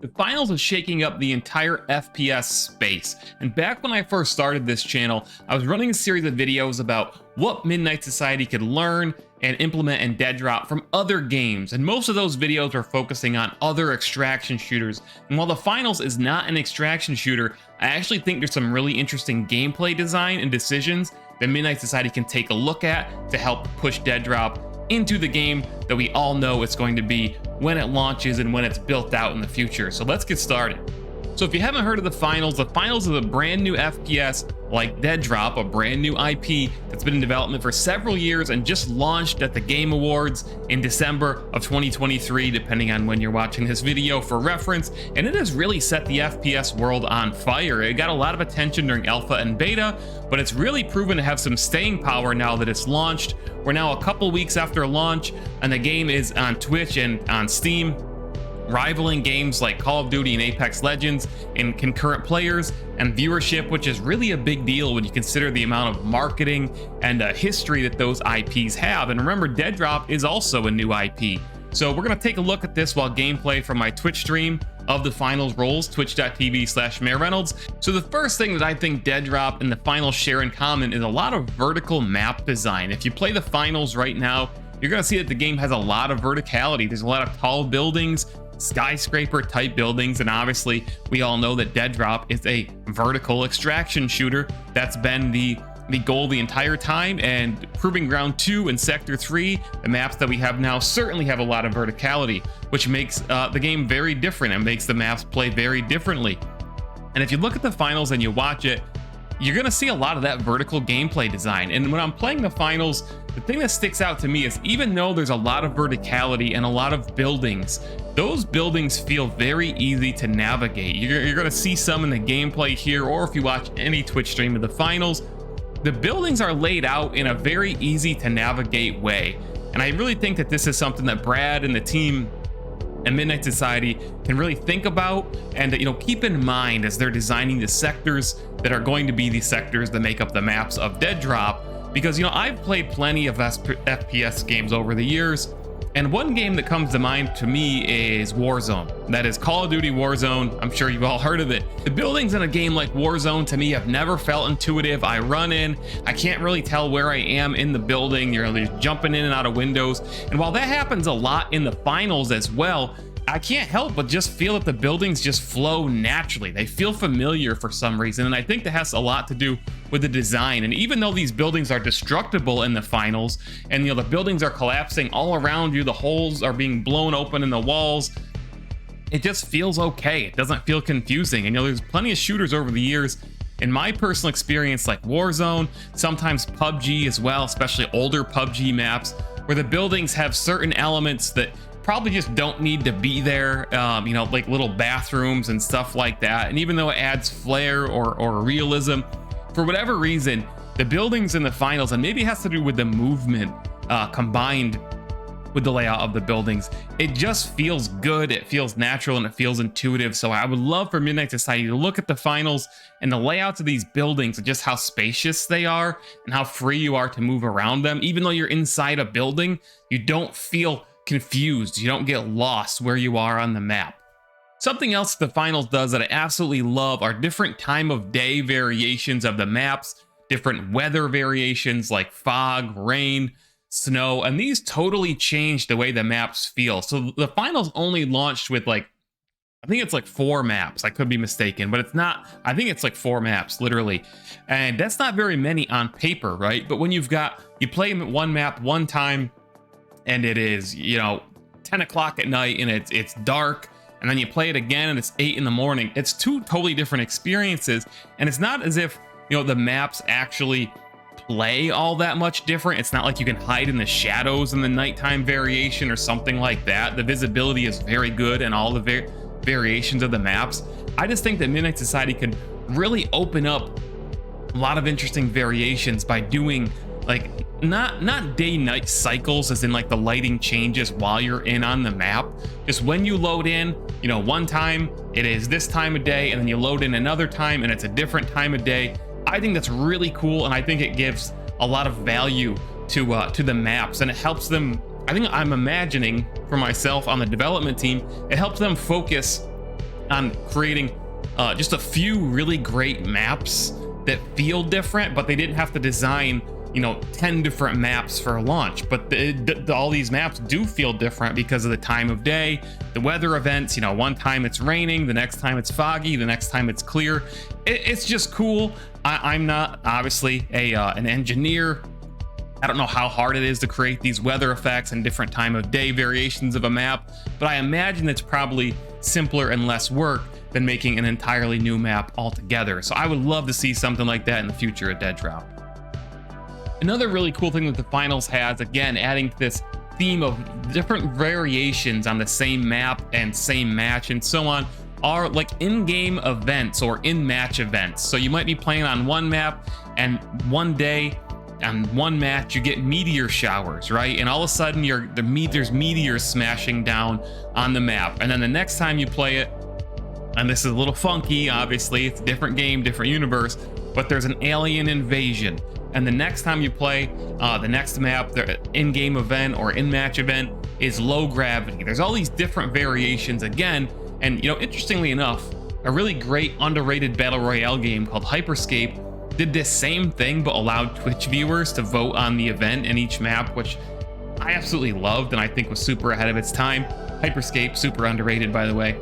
The finals is shaking up the entire FPS space, and back when I first started this channel, I was running a series of videos about what Midnight Society could learn and implement in Deadrop from other games, and most of those videos were focusing on other extraction shooters. And while the finals is not an extraction shooter, I actually think there's some really interesting gameplay design and decisions that Midnight Society can take a look at to help push Deadrop into the game that we all know it's going to be when it launches and when it's built out in the future. So let's get started. So if you haven't heard of the finals is a brand new FPS like Deadrop, a brand new IP that's been in development for several years and just launched at the Game Awards in December of 2023, depending on when you're watching this video for reference. And it has really set the FPS world on fire. It got a lot of attention during alpha and beta, but it's really proven to have some staying power now that it's launched. We're now a couple weeks after launch, and the game is on Twitch and on Steam, rivaling games like Call of Duty and Apex Legends in concurrent players and viewership, which is really a big deal when you consider the amount of marketing and history that those IPs have. And remember, Deadrop is also a new IP. So we're going to take a look at this while gameplay from my Twitch stream of the finals rolls, twitch.tv/MayorReynolds. So the first thing that I think Deadrop and the finals share in common is a lot of vertical map design. If you play the finals right now, you're going to see that the game has a lot of verticality. There's a lot of tall buildings, skyscraper type buildings, and obviously we all know that Deadrop is a vertical extraction shooter. That's been the goal the entire time, and Proving Ground 2 and Sector 3, the maps that we have now, certainly have a lot of verticality, which makes the game very different and makes the maps play very differently. And if you look at the finals and you watch it, you're going to see a lot of that vertical gameplay design. And when I'm playing the finals, the thing that sticks out to me is even though there's a lot of verticality and a lot of buildings, those buildings feel very easy to navigate. You're going to see some in the gameplay here, or if you watch any Twitch stream of the finals, the buildings are laid out in a very easy to navigate way. And I really think that this is something that Brad and the team and Midnight Society can really think about and keep in mind as they're designing the sectors that are going to be the sectors that make up the maps of Deadrop. Because I've played plenty of FPS games over the years, and one game that comes to mind to me is Warzone. That is Call of Duty Warzone. I'm sure you've all heard of it. The buildings in a game like Warzone to me have never felt intuitive. I run in, I can't really tell where I am in the building. You're just jumping in and out of windows. And while that happens a lot in the finals as well, I can't help but just feel that the buildings just flow naturally. They feel familiar for some reason, and I think that has a lot to do with the design. And even though these buildings are destructible in the finals, and the buildings are collapsing all around you, the holes are being blown open in the walls, it just feels okay. It doesn't feel confusing. And there's plenty of shooters over the years, in my personal experience, like Warzone, sometimes PUBG as well, especially older PUBG maps, where the buildings have certain elements that probably just don't need to be there, like little bathrooms and stuff like that. And even though it adds flair or realism, for whatever reason, the buildings in the finals, and maybe it has to do with the movement combined with the layout of the buildings, it just feels good, it feels natural, and it feels intuitive. So I would love for Midnight Society to look at the finals and the layouts of these buildings and just how spacious they are and how free you are to move around them. Even though you're inside a building, you don't feel confused, you don't get lost where you are on the map. Something else the finals does that I absolutely love are different time of day variations of the maps, different weather variations like fog, rain, snow, and these totally change the way the maps feel. So the finals only launched with I think it's 4 maps. I could be mistaken, but it's not. I think it's 4 maps, literally. And that's not very many on paper, right? But when you play one map one time, and it is 10 o'clock at night and it's dark, and then you play it again and it's 8 in the morning. It's two totally different experiences, and it's not as if the maps actually play all that much different. It's not like you can hide in the shadows in the nighttime variation or something like that. The visibility is very good and all the variations of the maps. I just think that Midnight Society could really open up a lot of interesting variations by doing not day-night cycles, as in the lighting changes while you're in on the map. Just when you load in, one time it is this time of day, and then you load in another time and it's a different time of day. I think that's really cool, and I think it gives a lot of value to the maps, and it helps them. I think I'm imagining for myself on the development team, it helps them focus on creating just a few really great maps that feel different, but they didn't have to design, you know, 10 different maps for a launch. But all these maps do feel different because of the time of day, the weather events. You know, one time it's raining, the next time it's foggy, the next time it's clear. It's just cool. I'm not obviously an engineer. I don't know how hard it is to create these weather effects and different time of day variations of a map, but I imagine it's probably simpler and less work than making an entirely new map altogether. So I would love to see something like that in the future at Deadrop. Another really cool thing that the finals has, again, adding to this theme of different variations on the same map and same match and so on, are like in-game events or in-match events. So you might be playing on one map, and one day on one match you get meteor showers, right? And all of a sudden there's meteors smashing down on the map. And then the next time you play it, and this is a little funky, obviously, it's a different game, different universe, but there's an alien invasion. And the next time you play the next map, the in-game event or in-match event is low gravity. There's all these different variations again. And, you know, interestingly enough, a really great underrated battle royale game called Hyperscape did this same thing, but allowed Twitch viewers to vote on the event in each map, which I absolutely loved and I think was super ahead of its time. Hyperscape, super underrated, by the way.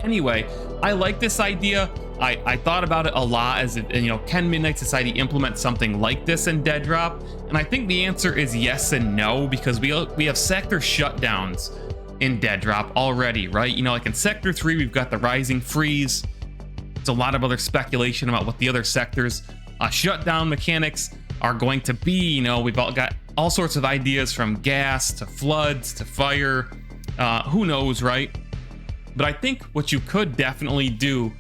Anyway, I like this idea. I thought about it a lot as, you know, can Midnight Society implement something like this in Deadrop? And I think the answer is yes and no, because we have sector shutdowns in Deadrop already, right? You know, like in Sector 3, we've got the Rising Freeze. There's a lot of other speculation about what the other sectors' shutdown mechanics are going to be. You know, we've all got all sorts of ideas, from gas to floods to fire. Who knows, right? But I think what you could definitely do,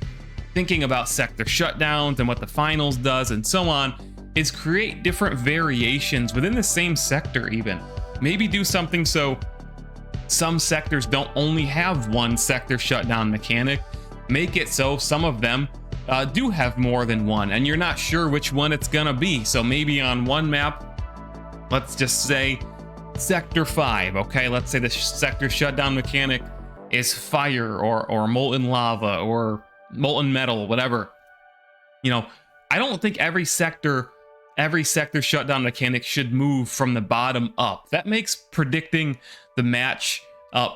thinking about sector shutdowns and what the finals does and so on, is create different variations within the same sector even. Maybe do something so some sectors don't only have one sector shutdown mechanic. Make it so some of them do have more than one, and you're not sure which one it's gonna be. So maybe on one map, let's just say Sector 5, okay? Let's say the sector shutdown mechanic is fire or molten lava or molten metal, whatever. You know, I don't think every sector shutdown mechanic should move from the bottom up. That makes predicting the match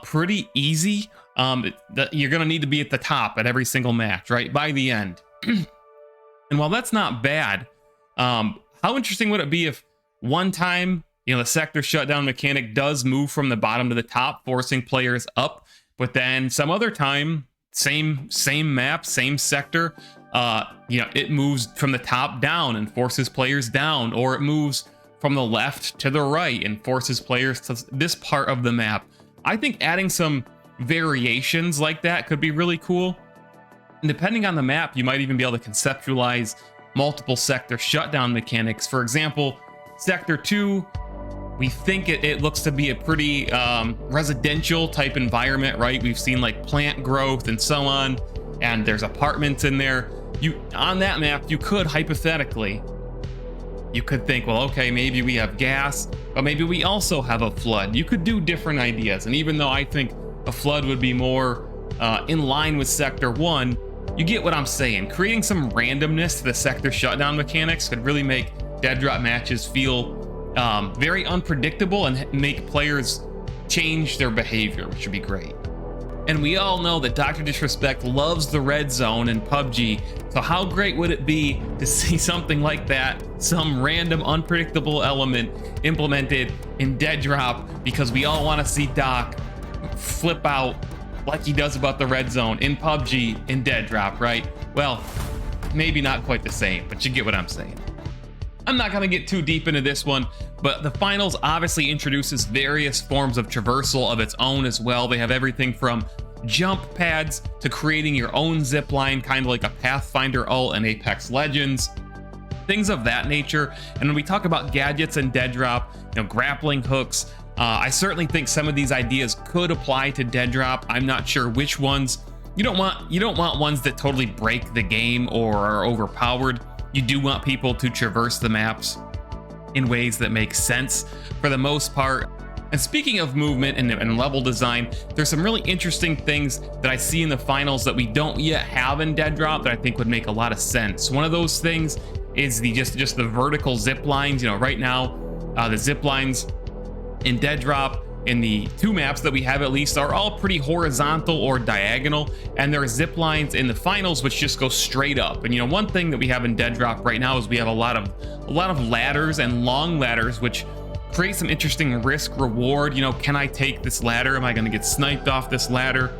pretty easy. You're gonna need to be at the top at every single match, right, by the end. And while that's not bad, how interesting would it be if one time, you know, the sector shutdown mechanic does move from the bottom to the top, forcing players up, but then some other time, same map, same sector, you know, it moves from the top down and forces players down, or it moves from the left to the right and forces players to this part of the map. I think adding some variations like that could be really cool. And depending on the map, you might even be able to conceptualize multiple sector shutdown mechanics. For example, Sector 2, we think it looks to be a pretty residential type environment, right? We've seen like plant growth and so on, and there's apartments in there. On that map, you could hypothetically, you could think, well, okay, maybe we have gas, but maybe we also have a flood. You could do different ideas. And even though I think a flood would be more in line with Sector 1, you get what I'm saying. Creating some randomness to the sector shutdown mechanics could really make Deadrop matches feel very unpredictable and make players change their behavior, which would be great. And we all know that Dr. Disrespect loves the red zone in PUBG, so how great would it be to see something like that, some random unpredictable element implemented in Deadrop, because we all want to see Doc flip out like he does about the red zone in PUBG in Deadrop, right? Well, maybe not quite the same, but you get what I'm saying. I'm not going to get too deep into this one, but the finals obviously introduces various forms of traversal of its own as well. They have everything from jump pads to creating your own zip line, kind of like a Pathfinder ult in Apex Legends, things of that nature. And when we talk about gadgets and Deadrop, you know, grappling hooks, I certainly think some of these ideas could apply to Deadrop. I'm not sure which ones. You don't want ones that totally break the game or are overpowered. You do want people to traverse the maps in ways that make sense for the most part. And speaking of movement and level design, there's some really interesting things that I see in the finals that we don't yet have in Deadrop that I think would make a lot of sense. One of those things is just the vertical zip lines. You know, right now, the zip lines in Deadrop, in the 2 maps that we have at least, are all pretty horizontal or diagonal, and there are zip lines in the finals which just go straight up. And you know, one thing that we have in Deadrop right now is we have a lot of ladders and long ladders, which create some interesting risk reward. You know, can I take this ladder? Am I going to get sniped off this ladder?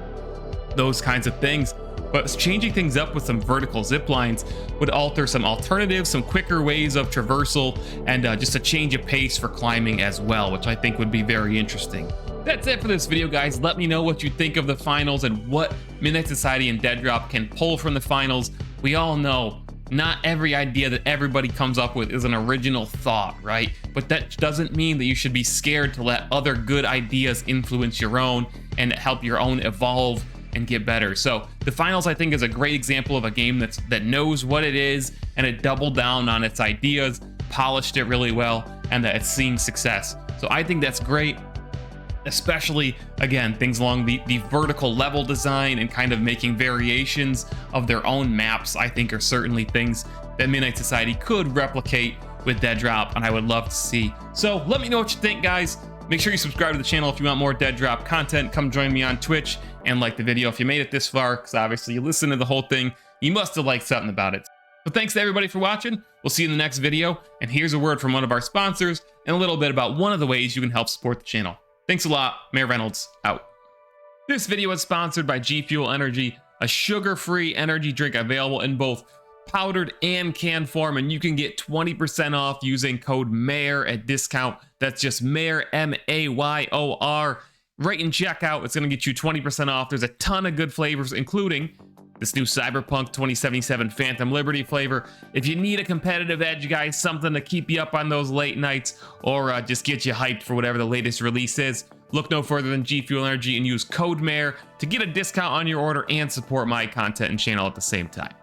Those kinds of things. But changing things up with some vertical zip lines would alter some alternatives, some quicker ways of traversal, and just a change of pace for climbing as well, which I think would be very interesting. That's it for this video, guys. Let me know what you think of the finals and what Midnight Society and Deadrop can pull from the finals. We all know not every idea that everybody comes up with is an original thought, right? But that doesn't mean that you should be scared to let other good ideas influence your own and help your own evolve and get better. So the finals, I think, is a great example of a game that knows what it is, and it doubled down on its ideas, polished it really well, and that it's seeing success. So I think that's great, especially, again, things along the vertical level design and kind of making variations of their own maps, I think are certainly things that Midnight Society could replicate with Deadrop, and I would love to see. So let me know what you think, guys. Make sure you subscribe to the channel if you want more Deadrop content. Come join me on Twitch and like the video if you made it this far, because obviously you listened to the whole thing. You must have liked something about it. So thanks to everybody for watching. We'll see you in the next video. And here's a word from one of our sponsors and a little bit about one of the ways you can help support the channel. Thanks a lot. Mayor Reynolds out. This video is sponsored by G Fuel Energy, a sugar-free energy drink available in both powdered and canned form, and you can get 20% off using code MAYOR at discount. That's just MAYOR, M-A-Y-O-R. Right in checkout, it's going to get you 20% off. There's a ton of good flavors, including this new Cyberpunk 2077 Phantom Liberty flavor. If you need a competitive edge, guys, something to keep you up on those late nights, or just get you hyped for whatever the latest release is, look no further than G Fuel Energy and use code MAYOR to get a discount on your order and support my content and channel at the same time.